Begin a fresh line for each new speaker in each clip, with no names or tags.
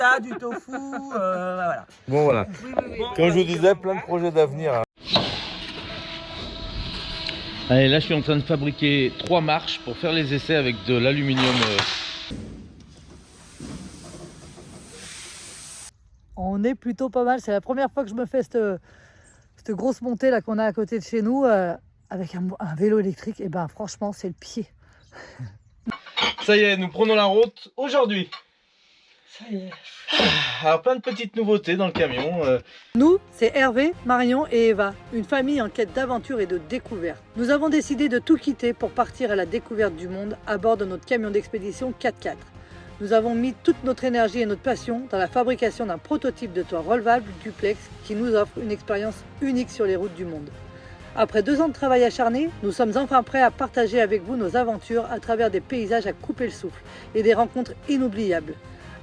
feta, du tofu, voilà.
Bon voilà, comme je vous disais, plein de projets d'avenir. Hein.
Allez, là je suis en train de fabriquer 3 marches pour faire les essais avec de l'aluminium.
On est plutôt pas mal, c'est la première fois que je me fais cette grosse montée là qu'on a à côté de chez nous avec un vélo électrique. Et ben franchement c'est le pied.
Ça y est, nous prenons la route aujourd'hui.
Ça y est.
Alors plein de petites nouveautés dans le camion.
Nous, c'est Hervé, Marion et Eva, une famille en quête d'aventure et de découverte. Nous avons décidé de tout quitter pour partir à la découverte du monde à bord de notre camion d'expédition 4x4. Nous avons mis toute notre énergie et notre passion dans la fabrication d'un prototype de toit relevable duplex qui nous offre une expérience unique sur les routes du monde. Après 2 ans de travail acharné, nous sommes enfin prêts à partager avec vous nos aventures à travers des paysages à couper le souffle et des rencontres inoubliables.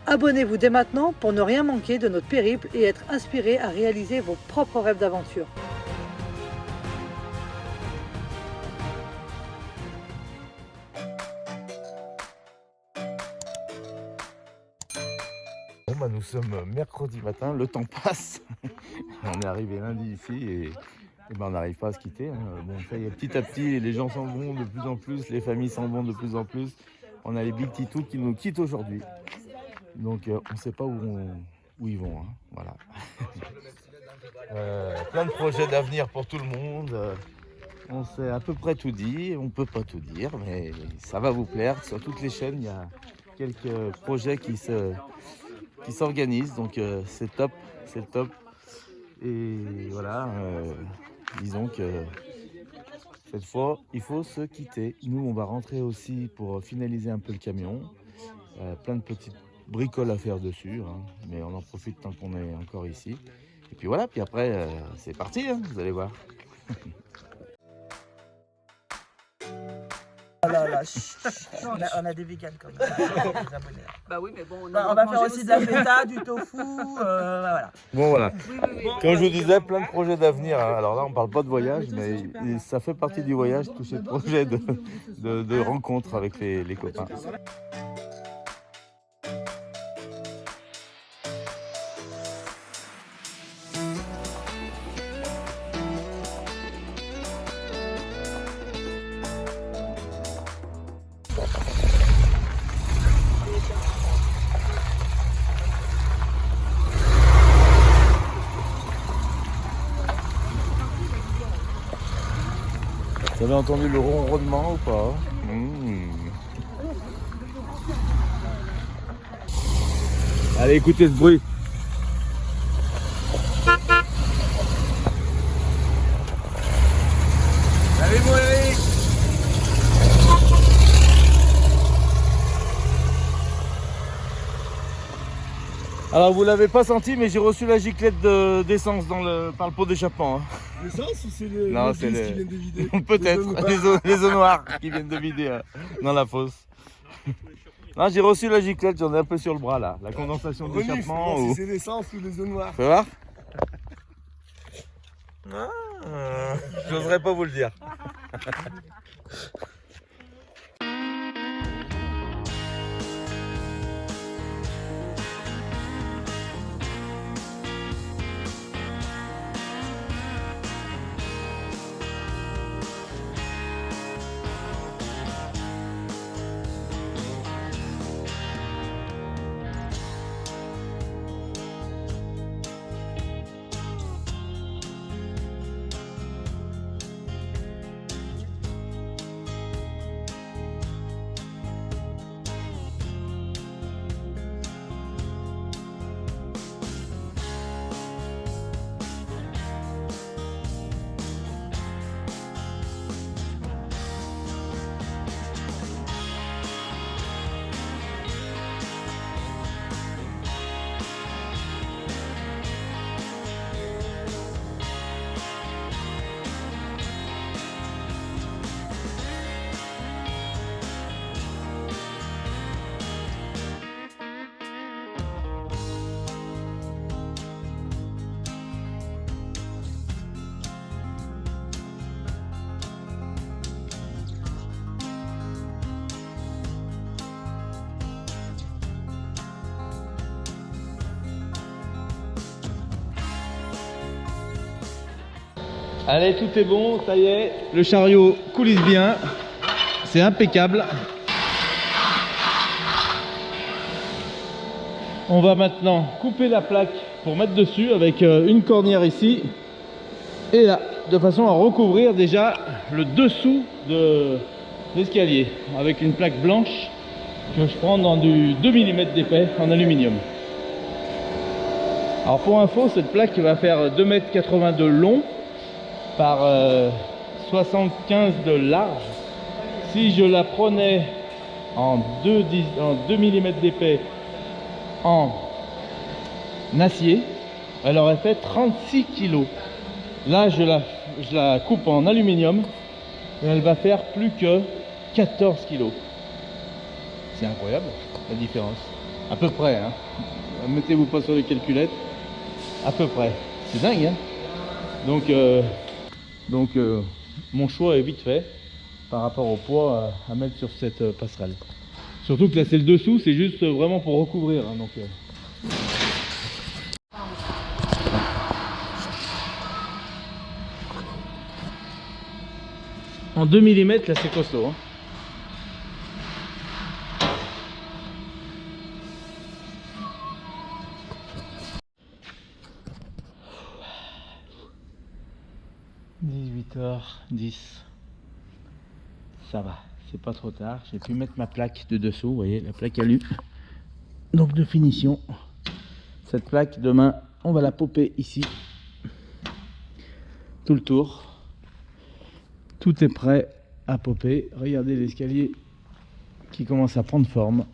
Abonnez-vous dès maintenant pour ne rien manquer de notre périple et être inspiré à réaliser vos propres rêves d'aventure.
Bon bah nous sommes mercredi matin, le temps passe. On est arrivé lundi ici et ben on n'arrive pas à se quitter. Hein. Bon ça y est, petit à petit, les gens s'en vont de plus en plus, les familles s'en vont de plus en plus. On a les Big Titous qui nous quittent aujourd'hui. Donc on ne sait pas où ils vont. Hein. Voilà. Plein de projets d'avenir pour tout le monde. On s'est à peu près tout dit. On ne peut pas tout dire, mais ça va vous plaire. Sur toutes les chaînes, il y a quelques projets qui s'organisent. Donc c'est top, c'est le top. Et voilà, disons que cette fois, il faut se quitter. Nous, on va rentrer aussi pour finaliser un peu le camion. Plein de petites bricoles à faire dessus, hein, mais on en profite tant qu'on est encore ici. Et puis voilà, puis après, c'est parti, hein, vous allez voir.
Oh là là, on a des vegans quand même, des abonnés.
Bah oui, mais bon,
On va faire aussi de la feta, du tofu, voilà.
Bon voilà, comme je vous disais, plein de projets d'avenir. Hein. Alors là, on parle pas de voyage, mais ça fait partie du voyage, tous ces projets de rencontres avec les copains. Vous avez entendu le ronronnement ou pas? Allez, écoutez ce bruit. Salut mon Eric. Alors vous l'avez pas senti, mais j'ai reçu la giclette d'essence par le pot d'échappement. Hein.
L'essence ou c'est le
Non, c'est
qui vient de vider?
Peut-être les eaux noires qui viennent de vider dans la fosse. Non, j'ai reçu la giclette, j'en ai un peu sur le bras là. La condensation d'échappement.
Si c'est l'essence ou les eaux noires.
Fais voir. J'oserais pas vous le dire.
Allez, tout est bon, ça y est. Le chariot coulisse bien. C'est impeccable. On va maintenant couper la plaque pour mettre dessus avec une cornière ici et là, de façon à recouvrir déjà le dessous de l'escalier avec une plaque blanche que je prends dans du 2 mm d'épais en aluminium. Alors pour info, cette plaque va faire 2,80 m de long par 75 de large. Si je la prenais en 2 mm d'épais en acier, elle aurait fait 36 kg. Là je la coupe en aluminium et elle va faire plus que 14 kg. C'est incroyable la différence, à peu près hein. Mettez-vous pas sur les calculettes, à peu près, c'est dingue hein. Donc mon choix est vite fait par rapport au poids à mettre sur cette passerelle. Surtout que là c'est le dessous, c'est juste vraiment pour recouvrir hein, donc, en 2 mm là c'est costaud hein. h 10, ça va, c'est pas trop tard. J'ai pu mettre ma plaque de dessous, vous voyez la plaque alu, donc de finition. Cette plaque demain on va la popper ici, tout le tour, tout est prêt à popper. Regardez l'escalier qui commence à prendre forme.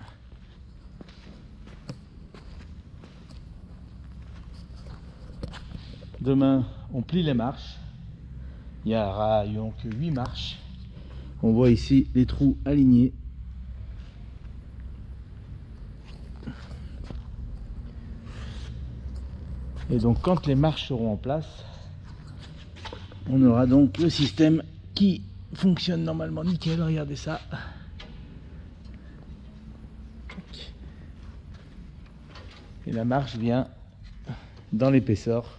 Demain on plie les marches. Il y aura donc 8 marches. On voit ici les trous alignés. Et donc quand les marches seront en place, on aura donc le système qui fonctionne normalement nickel. Regardez ça. Et la marche vient dans l'épaisseur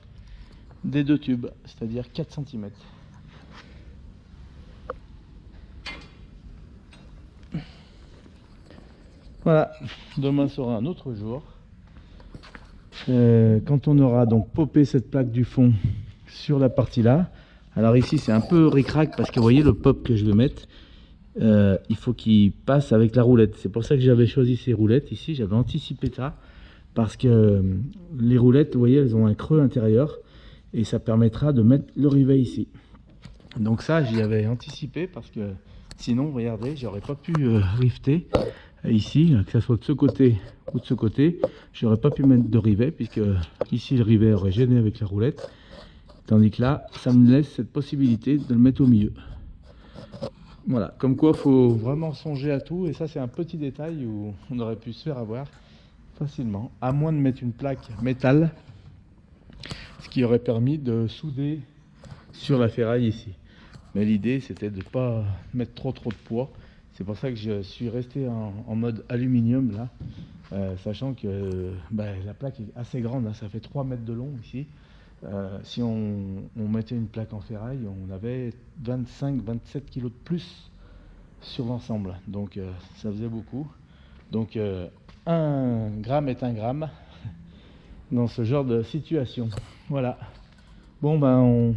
des deux tubes, c'est-à-dire 4 cm. Voilà, demain sera un autre jour. Quand on aura donc popé cette plaque du fond sur la partie là. Alors ici c'est un peu ric-rac parce que vous voyez le pop que je vais mettre, il faut qu'il passe avec la roulette. C'est pour ça que j'avais choisi ces roulettes ici, j'avais anticipé ça. Parce que les roulettes, vous voyez, elles ont un creux intérieur et ça permettra de mettre le rivet ici. Donc ça j'y avais anticipé parce que sinon, regardez, j'aurais pas pu rifter ici, que ce soit de ce côté ou de ce côté, j'aurais pas pu mettre de rivet puisque ici le rivet aurait gêné avec la roulette, tandis que là ça me laisse cette possibilité de le mettre au milieu. Voilà, comme quoi faut vraiment songer à tout, et ça c'est un petit détail où on aurait pu se faire avoir facilement, à moins de mettre une plaque métal, ce qui aurait permis de souder sur la ferraille ici. Mais l'idée c'était de ne pas mettre trop de poids. C'est pour ça que je suis resté en mode aluminium là, sachant que la plaque est assez grande, hein, ça fait 3 mètres de long ici. Si on mettait une plaque en ferraille, on avait 25-27 kg de plus sur l'ensemble, donc ça faisait beaucoup. Donc 1 gramme est 1 gramme dans ce genre de situation. Voilà. Bon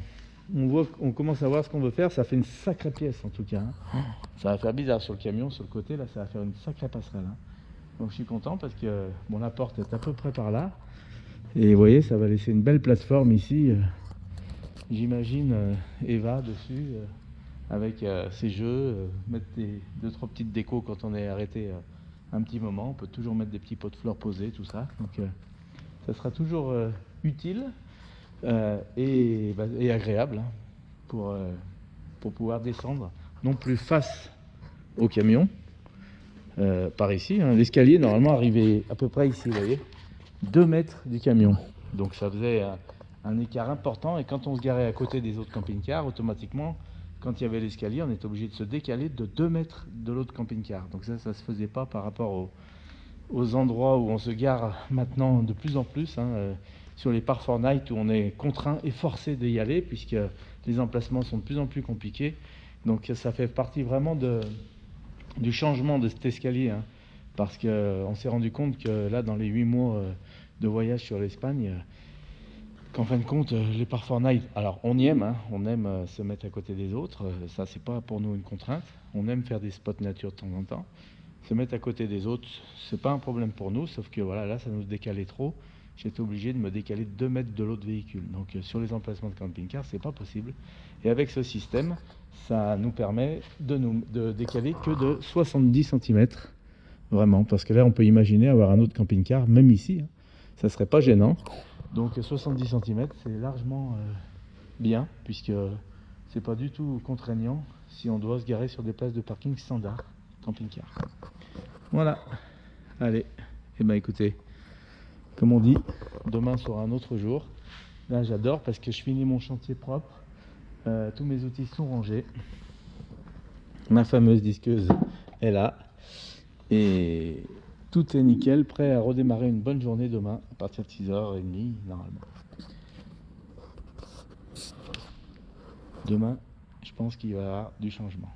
on commence à voir ce qu'on veut faire. Ça fait une sacrée pièce en tout cas hein. Ça va faire bizarre sur le camion, sur le côté là, ça va faire une sacrée passerelle hein. Donc je suis content parce que la porte est à peu près par là. Et vous voyez, ça va laisser une belle plateforme ici. J'imagine Eva dessus, avec ses jeux, mettre 2-3 petites décos quand on est arrêté un petit moment. On peut toujours mettre des petits pots de fleurs posés, tout ça. Donc ça sera toujours utile et agréable hein, pour pouvoir descendre, non plus face au camion, par ici. Hein. L'escalier normalement arrivait à peu près ici, vous voyez. 2 mètres du camion, donc ça faisait un écart important, et quand on se garait à côté des autres camping-cars, automatiquement quand il y avait l'escalier on était obligé de se décaler de 2 mètres de l'autre camping-car, donc ça se faisait pas par rapport aux endroits où on se gare maintenant de plus en plus, hein, sur les parcs Fortnite où on est contraint et forcé d'y aller puisque les emplacements sont de plus en plus compliqués. Donc ça fait partie vraiment du changement de cet escalier, hein, parce qu'on s'est rendu compte que là, dans les 8 mois de voyage sur l'Espagne, qu'en fin de compte, les parcs Fortnite, alors on y aime, hein, on aime se mettre à côté des autres, ça c'est pas pour nous une contrainte, on aime faire des spots nature de temps en temps. Se mettre à côté des autres, c'est pas un problème pour nous, sauf que voilà, là ça nous décalait trop. J'étais obligé de me décaler de 2 mètres de l'autre véhicule. Donc sur les emplacements de camping-car, c'est pas possible. Et avec ce système, ça nous permet de décaler que de 70 cm. Vraiment, parce que là on peut imaginer avoir un autre camping-car, même ici, hein, ça serait pas gênant. Donc 70 cm, c'est largement bien, puisque c'est pas du tout contraignant si on doit se garer sur des places de parking standard camping-car. Voilà. Allez, et ben écoutez, comme on dit, demain sera un autre jour. Là j'adore parce que je finis mon chantier propre, tous mes outils sont rangés, ma fameuse disqueuse est là, et tout est nickel, prêt à redémarrer une bonne journée demain à partir de 6h30 normalement. Demain, je pense qu'il va y avoir du changement.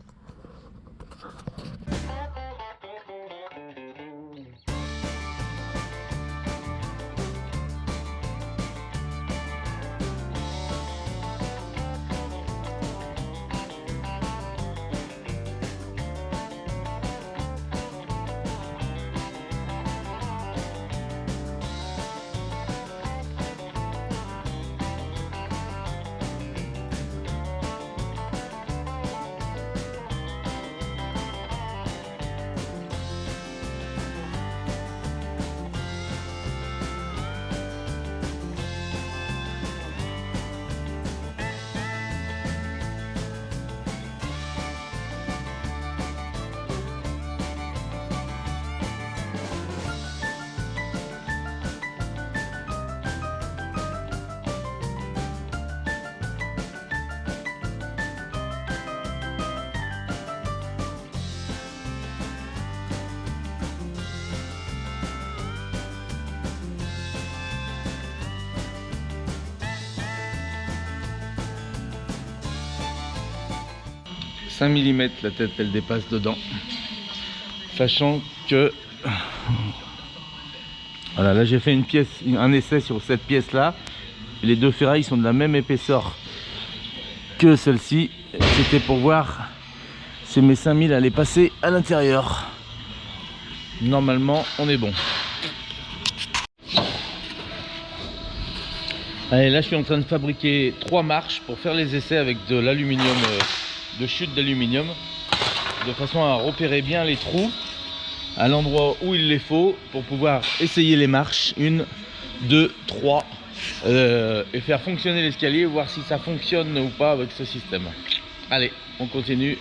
Mm, la tête elle dépasse dedans, sachant que voilà, là j'ai fait un essai sur cette pièce là, les deux ferrailles sont de la même épaisseur que celle-ci, c'était pour voir si mes 5000 allaient passer à l'intérieur. Normalement on est bon. Allez, là je suis en train de fabriquer 3 marches pour faire les essais avec de l'aluminium, de chute d'aluminium, de façon à repérer bien les trous à l'endroit où il les faut pour pouvoir essayer les marches 1, 2, 3 et faire fonctionner l'escalier, voir si ça fonctionne ou pas avec ce système. Allez, on continue.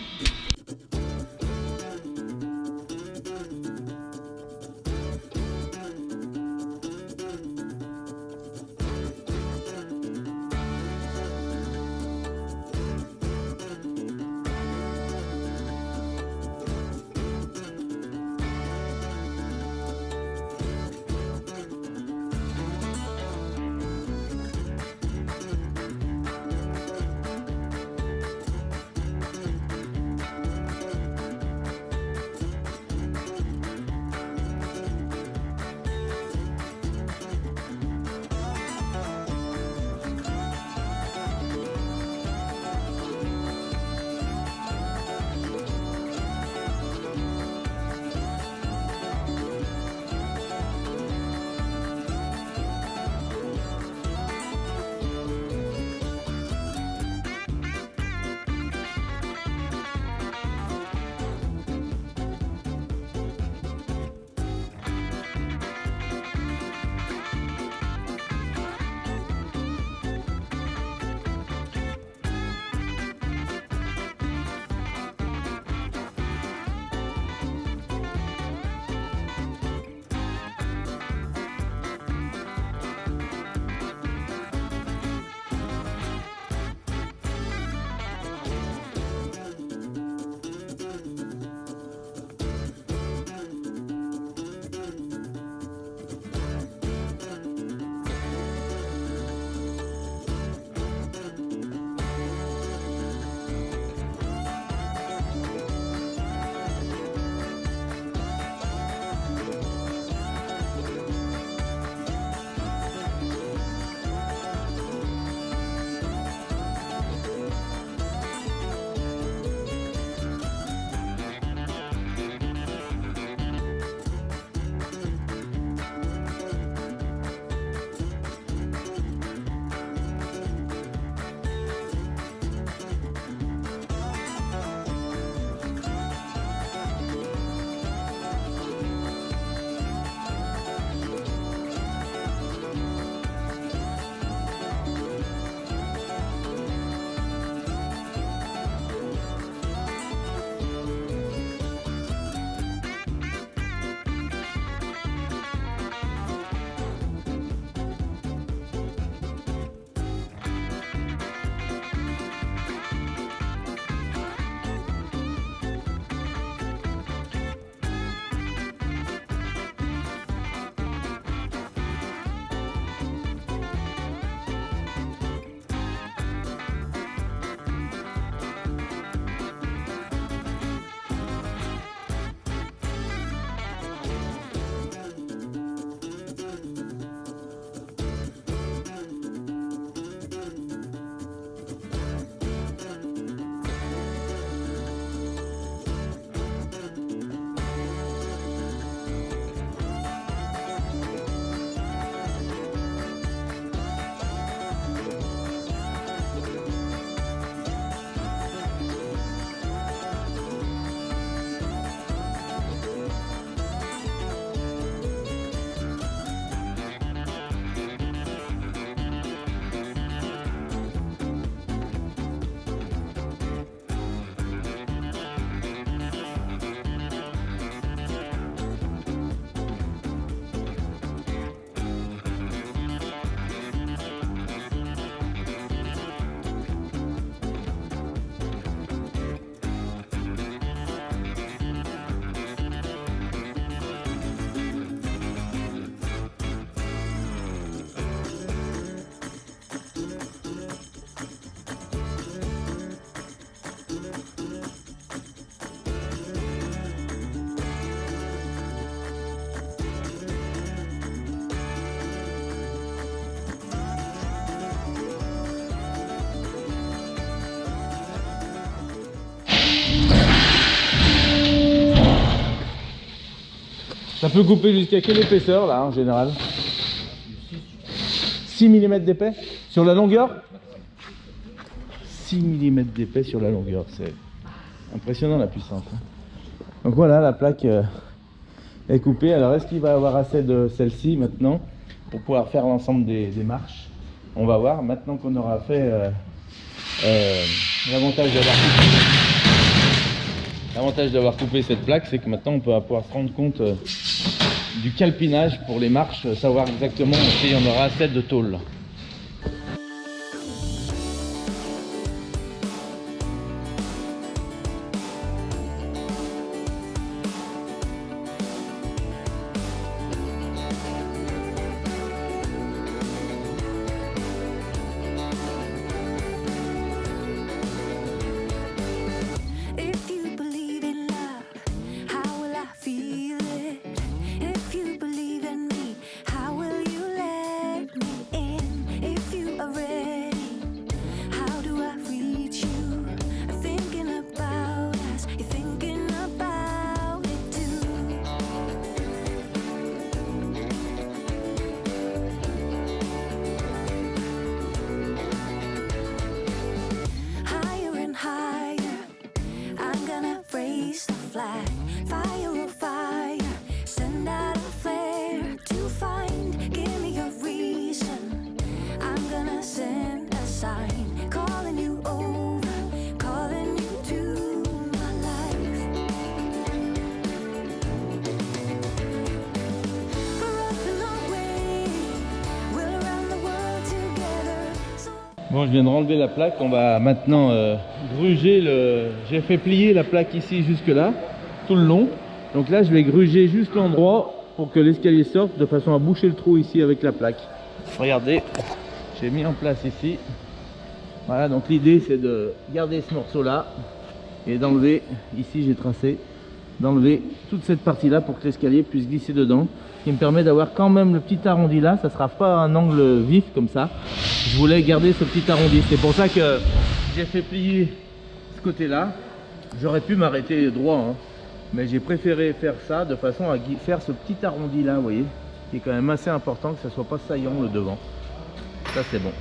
peut couper jusqu'à quelle épaisseur là en général? 6 mm d'épais sur la longueur? 6 mm d'épais sur la longueur, c'est impressionnant la puissance. Donc voilà, la plaque est coupée. Alors est-ce qu'il va avoir assez de celle-ci maintenant pour pouvoir faire l'ensemble des marches? On va voir maintenant qu'on aura fait l'avantage d'avoir coupé cette plaque, c'est que maintenant on peut pouvoir se rendre compte du calpinage pour les marches, savoir exactement si on aura assez de tôle. Bon, je viens de renlever la plaque, on va maintenant gruger j'ai fait plier la plaque ici jusque là, tout le long. Donc là je vais gruger juste l'endroit pour que l'escalier sorte de façon à boucher le trou ici avec la plaque. Regardez, j'ai mis en place ici. Voilà, donc l'idée c'est de garder ce morceau là et d'enlever, ici j'ai tracé, d'enlever toute cette partie là pour que l'escalier puisse glisser dedans, qui me permet d'avoir quand même le petit arrondi là. Ça sera pas un angle vif comme ça, je voulais garder ce petit arrondi, c'est pour ça que j'ai fait plier ce côté là. J'aurais pu m'arrêter droit hein, mais j'ai préféré faire ça de façon à faire ce petit arrondi là, vous voyez, qui est quand même assez important, que ça soit pas saillant le devant. Ça c'est bon,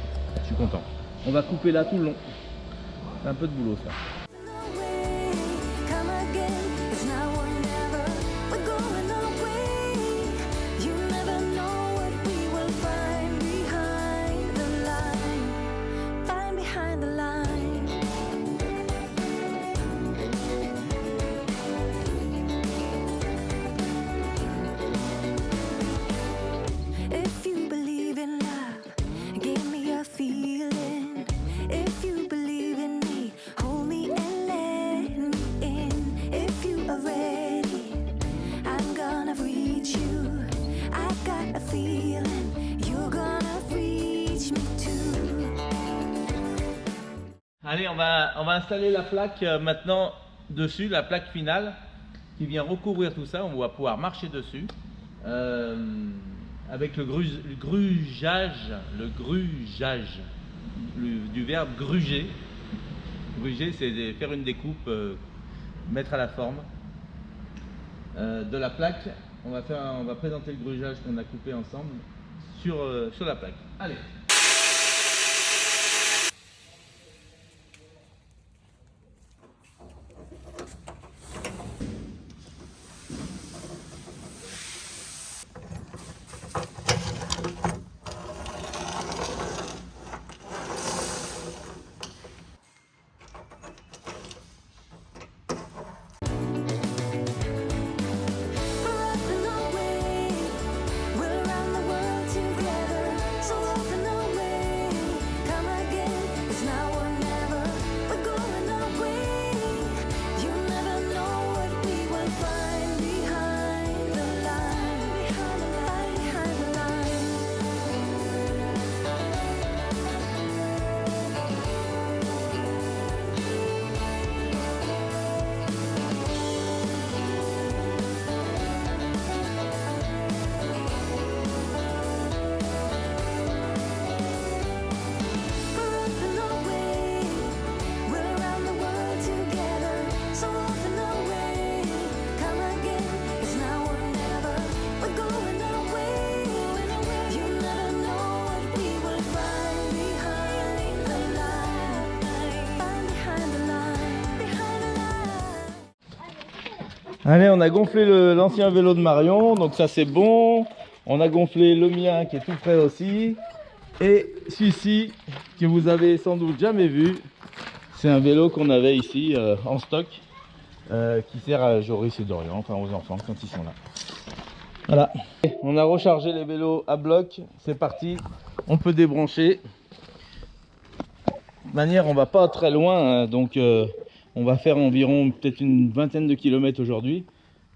je suis content. On va couper là tout le long, c'est un peu de boulot ça. Allez, on va installer la plaque maintenant dessus, la plaque finale qui vient recouvrir tout ça. On va pouvoir marcher dessus avec le grugeage du verbe gruger. Gruger, c'est faire une découpe, mettre à la forme de la plaque. On va présenter le grugeage qu'on a coupé ensemble sur la plaque. Allez.
We'll run the world together, so open up.
Allez, on a gonflé l'ancien vélo de Marion, donc ça c'est bon. On a gonflé le mien qui est tout prêt aussi. Et celui-ci, que vous avez sans doute jamais vu, c'est un vélo qu'on avait ici en stock, qui sert à Joris et Dorian, enfin aux enfants quand ils sont là. Voilà, on a rechargé les vélos à bloc, c'est parti, on peut débrancher. De manière, on va pas très loin, hein, donc on va faire environ peut-être une vingtaine de kilomètres aujourd'hui.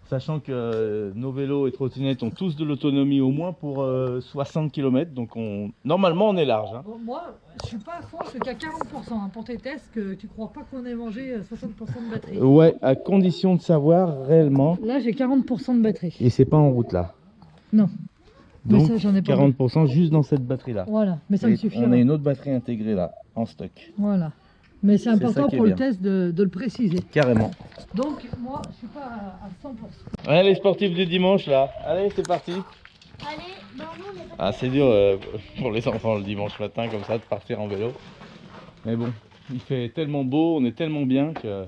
Sachant que nos vélos et trottinettes ont tous de l'autonomie au moins pour 60 km, donc normalement on est large. Hein.
Bon, moi, je suis pas à fond, je suis qu'à 40% hein, pour tes tests, que tu crois pas qu'on ait mangé 60% de batterie.
Ouais, à condition de savoir réellement.
Là, j'ai 40% de batterie.
Et c'est pas en route là.
Non.
Donc
Mais ça, j'en ai pas
40% juste dans cette batterie là.
Voilà, mais ça me suffit.
On a une autre batterie intégrée là, en stock.
Voilà. Mais c'est important
qui est
pour le
bien.
test de le préciser.
Carrément.
Donc, moi, je suis pas à 100%.
Ouais, les sportifs du dimanche là. Allez, c'est parti.
Allez, non, non, on est pas...
Ah, c'est dur pour les enfants le dimanche matin comme ça de partir en vélo. Mais bon, il fait tellement beau, on est tellement bien que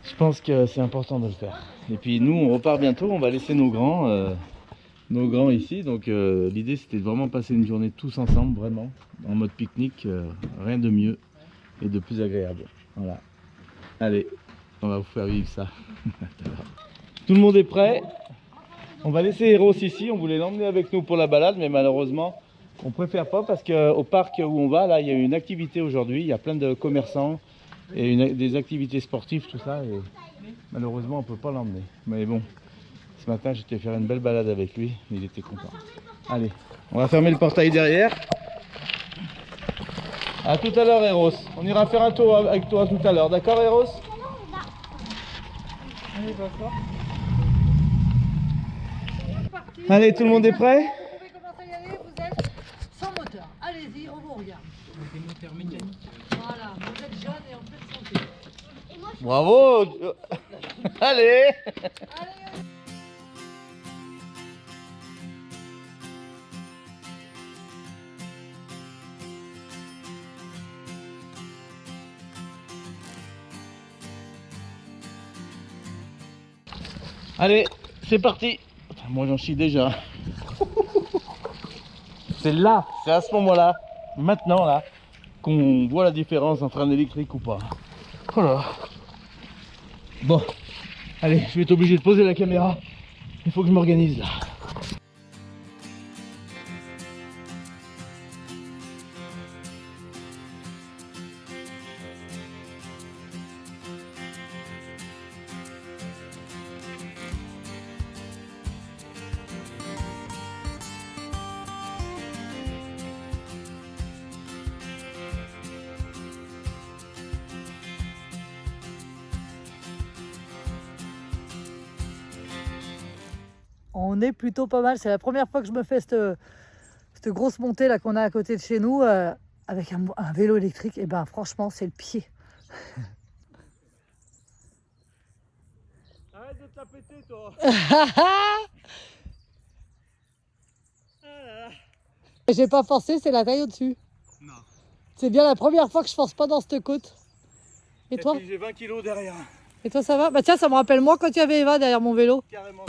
je pense que c'est important de le faire. Et puis nous, on repart bientôt, on va laisser nos grands ici. Donc l'idée c'était de vraiment passer une journée tous ensemble, vraiment, en mode pique-nique, rien de mieux et de plus agréable. Voilà. Allez, on va vous faire vivre ça. Tout le monde est prêt? On va laisser Eros ici, on voulait l'emmener avec nous pour la balade, mais malheureusement, on préfère pas parce qu'au parc où on va, là, il y a une activité aujourd'hui, il y a plein de commerçants et des activités sportives, tout ça, et malheureusement, on peut pas l'emmener. Mais bon, ce matin, j'étais faire une belle balade avec lui, il était content. Allez, on va fermer le portail derrière. À tout à l'heure, Eros. On ira faire un tour avec toi tout à l'heure, d'accord, Eros?
Allez, d'accord.
Allez, tout le monde est prêt?
Vous pouvez commencer à y aller, vous êtes sans moteur. Allez-y, on vous regarde. Des moteurs mécaniques. Voilà, vous êtes jeune et en pleine santé.
Bravo. Allez.
Allez,
Allez, c'est parti. Moi j'en chie déjà. C'est là, c'est à ce moment-là, maintenant là, qu'on voit la différence entre un électrique ou pas. Voilà. Bon, allez, je vais être obligé de poser la caméra. Il faut que je m'organise là.
on est plutôt pas mal. C'est la première fois que je me fais cette grosse montée là qu'on a à côté de chez nous avec un vélo électrique. Et ben franchement, c'est le pied.
Arrête de te la péter, toi.
J'ai pas forcé, c'est la taille au-dessus.
Non.
C'est bien la première fois que je force pas dans cette côte. Et toi?
J'ai 20 kilos derrière.
Et toi, ça va? Bah tiens, ça me rappelle moi quand il y avait Eva derrière mon vélo.
Carrément.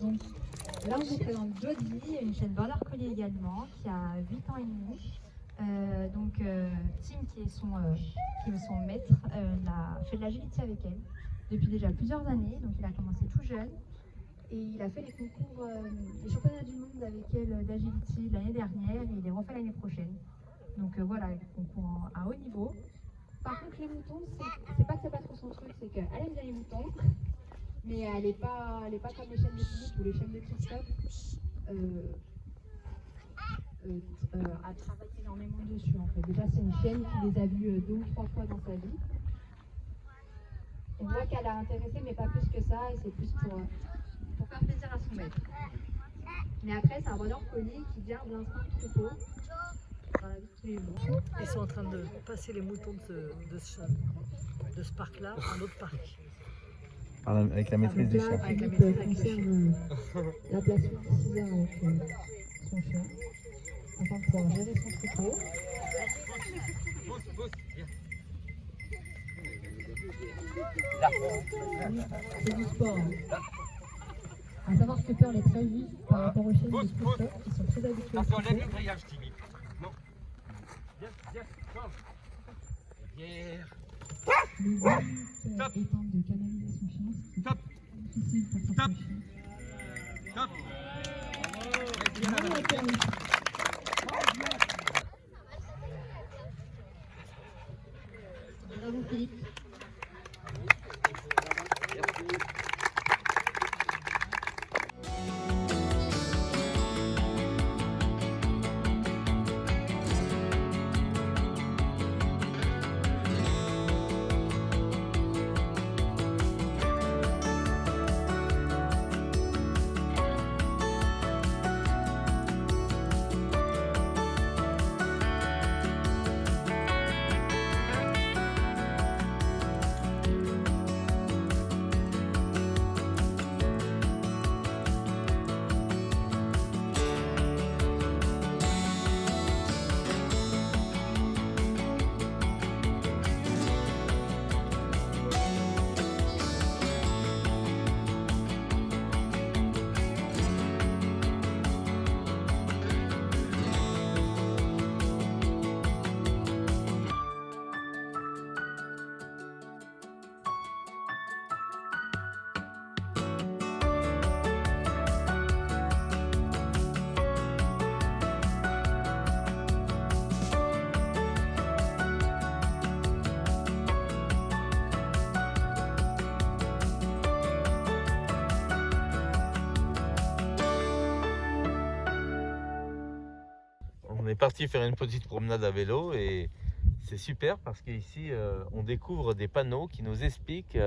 Donc là, on se présente Jodie, une chienne border collie également, qui a 8 ans et demi.
Tim, qui est son maître, a fait de l'agility avec elle depuis déjà plusieurs années. Donc il a commencé tout jeune et il a fait les concours, les championnats du monde avec elle d'agility l'année dernière et il les refait l'année prochaine. Donc voilà, les concours à haut niveau. Par contre, les moutons, c'est pas que c'est pas trop son truc, c'est qu'elle aime bien les moutons, mais elle est pas comme les chaînes de Philippe ou les chaînes de Christophe. A travaillé énormément dessus en fait. Déjà c'est une chienne qui les a vus 2 ou 3 fois dans sa vie. On voit qu'elle a intéressé mais pas plus que ça et c'est plus pour faire plaisir à son maître. Mais après c'est un border collie qui garde l'instinct de troupeau dans la vie de tous les jours.
Ils sont en train de passer les moutons de ce parc-là à un autre parc.
Avec la maîtrise des chiens.
Avec la maîtrise avec les chiens.
La place de 6 heures avec son chien. Afin de pouvoir gérer son troupeau. C'est du sport. À savoir que Pearl est très vif par rapport aux chiennes de Christophe qui sont très habitués au troupeau. Le but étant de canaliser son chien, c'est difficile pour certains chiens. Bravo Philippe.
On est parti faire une petite promenade à vélo et c'est super parce qu'ici on découvre des panneaux qui nous expliquent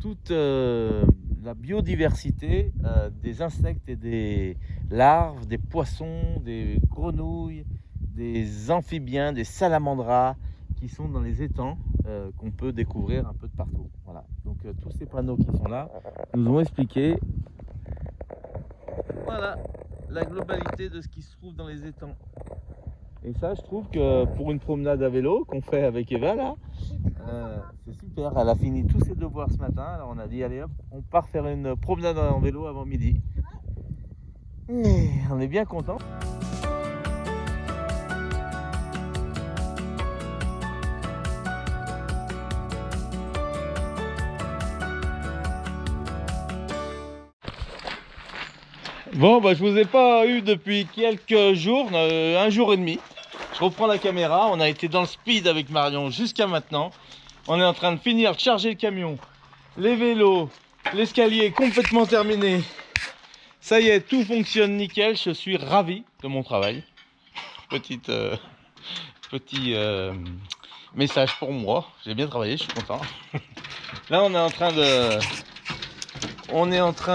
toute la biodiversité des insectes et des larves, des poissons, des grenouilles, des amphibiens, des salamandras qui sont dans les étangs qu'on peut découvrir un peu de partout. Voilà. Donc tous ces panneaux qui sont là nous ont expliqué voilà, la globalité de ce qui se trouve dans les étangs. Et ça, je trouve que pour une promenade à vélo qu'on fait avec Eva là, c'est super. Elle a fini tous ses devoirs ce matin. Alors on a dit allez hop, on part faire une promenade en vélo avant midi. Et on est bien content. Bon, bah, je vous ai pas eu depuis quelques jours, 1 jour et demi. Je reprends la caméra. On a été dans le speed avec Marion jusqu'à maintenant. On est en train de finir de charger le camion, les vélos, l'escalier est complètement terminé. Ça y est, tout fonctionne nickel. Je suis ravi de mon travail. Petit message pour moi. J'ai bien travaillé, je suis content. Là, on est en train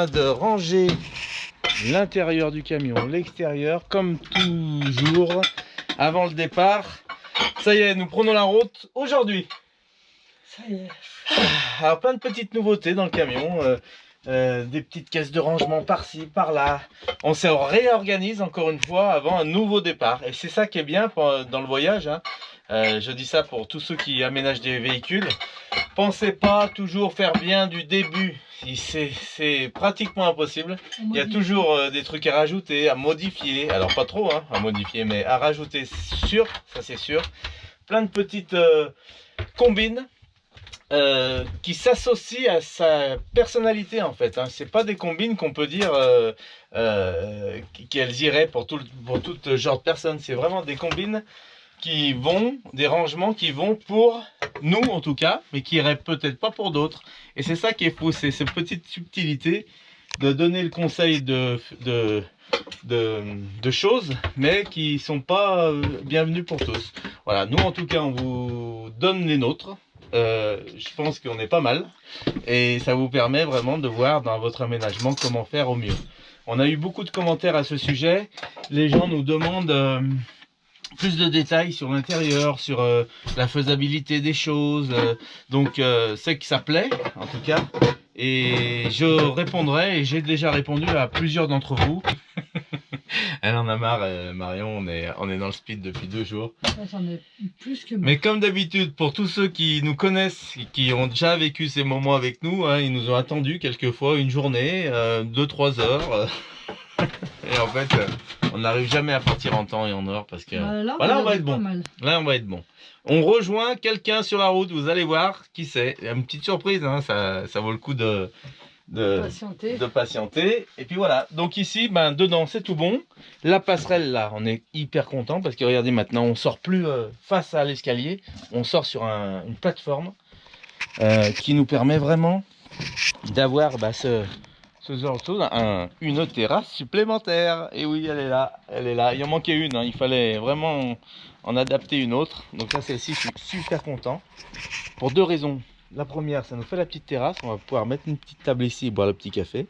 de ranger l'intérieur du camion, l'extérieur, comme toujours, avant le départ. Ça y est, nous prenons la route aujourd'hui. Ça y est. Alors, plein de petites nouveautés dans le camion, des petites caisses de rangement par-ci, par-là. On se réorganise encore une fois avant un nouveau départ. Et c'est ça qui est bien dans le voyage, hein.
Je dis ça pour tous ceux qui aménagent des véhicules. Pensez pas toujours faire bien du début. C'est pratiquement impossible. Il y a toujours des trucs à rajouter, à modifier. Alors pas trop hein, à modifier, mais à rajouter sûr, ça c'est sûr. Plein de petites combines qui s'associent à sa personnalité en fait. Hein. C'est pas des combines qu'on peut dire qu'elles iraient pour tout genre de personnes. C'est vraiment des combines qui vont, des rangements qui vont pour nous en tout cas, mais qui iraient peut-être pas pour d'autres. Et c'est ça qui est fou, c'est cette petite subtilité de donner le conseil de choses, mais qui sont pas bienvenues pour tous. Voilà, nous en tout cas on vous donne les nôtres. Je pense qu'on est pas mal et ça vous permet vraiment de voir dans votre aménagement comment faire au mieux. On a eu beaucoup de commentaires à ce sujet. Les gens nous demandent plus de détails sur l'intérieur, sur la faisabilité des choses. Donc c'est que ça plaît en tout cas. Et je répondrai, et j'ai déjà répondu à plusieurs d'entre vous. Elle en a marre, Marion, on est dans le speed depuis 2 jours.
J'en ai plus que moi.
Mais comme d'habitude, pour tous ceux qui nous connaissent, qui ont déjà vécu ces moments avec nous, hein, ils nous ont attendu quelquefois une journée, 2-3 heures. Et en fait, on n'arrive jamais à partir en temps et en heure parce que
Là,
voilà, on va être
pas
bon.
mal.
Là, on va être bon. On rejoint quelqu'un sur la route, vous allez voir qui c'est. Une petite surprise, hein, ça vaut le coup de patienter. Et puis voilà, donc ici, ben, dedans, c'est tout bon. La passerelle, là, on est hyper content parce que regardez, maintenant, on sort plus face à l'escalier. On sort sur une plateforme qui nous permet vraiment d'avoir ce genre de choses, une terrasse supplémentaire. Et oui, elle est là, il en manquait une, hein. Il fallait vraiment en adapter une autre. Donc là, celle-ci, je suis super content pour 2 raisons. La première, ça nous fait la petite terrasse, on va pouvoir mettre une petite table ici et boire le petit café.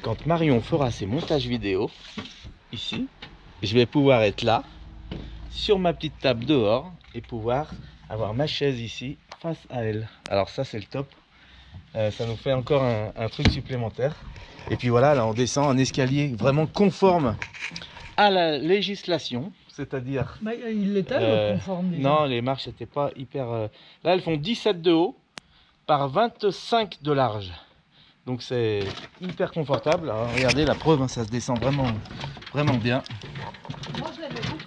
Quand Marion fera ses montages vidéo ici, je vais pouvoir être là sur ma petite table dehors et pouvoir avoir ma chaise ici face à elle. Alors ça, c'est le top. Ça nous fait encore un truc supplémentaire. Et puis voilà, là on descend un escalier vraiment conforme à la législation, c'est-à-dire...
Bah, il était conforme déjà.
Non, les marches n'étaient pas hyper... Là, elles font 17 de haut par 25 de large. Donc c'est hyper confortable. Alors, regardez la preuve, hein, ça se descend vraiment bien.
Moi, je l'aimais beaucoup.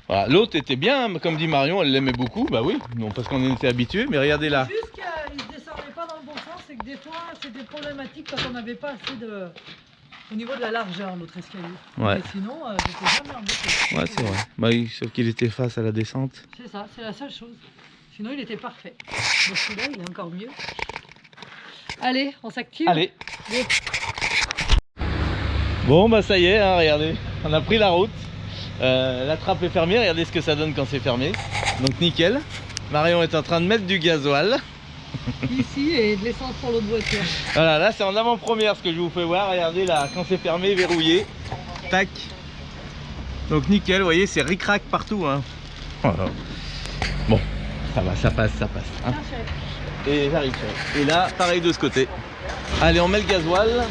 Voilà. L'autre était bien, comme dit Marion, elle l'aimait beaucoup. Bah oui, non, parce qu'on était habitué. Mais regardez là.
Juste qu'il ne descendait pas dans le bon sens, c'est que des fois, c'était problématique quand on n'avait pas assez de... au niveau de la largeur, notre escalier.
Ouais.
Mais sinon, j'étais jamais embêté.
Ouais, c'est vrai. Bah oui, sauf qu'il était face à la descente.
C'est ça, c'est la seule chose. Sinon, il était parfait. Donc celui-là, il est encore mieux. Allez, on s'active.
Allez. Bon, bah ça y est, hein, regardez. On a pris la route. La trappe est fermée, regardez ce que ça donne quand c'est fermé. Donc nickel. Marion est en train de mettre du gasoil.
Ici et de l'essence pour l'autre voiture.
Voilà, là c'est en avant-première ce que je vous fais voir. Regardez là, quand c'est fermé, verrouillé. Tac. Donc nickel, vous voyez, c'est ric-rac partout. Hein. Voilà. Bon, ça va, ça passe. Hein. Et j'arrive. Et là, pareil de ce côté. Allez, on met le gasoil.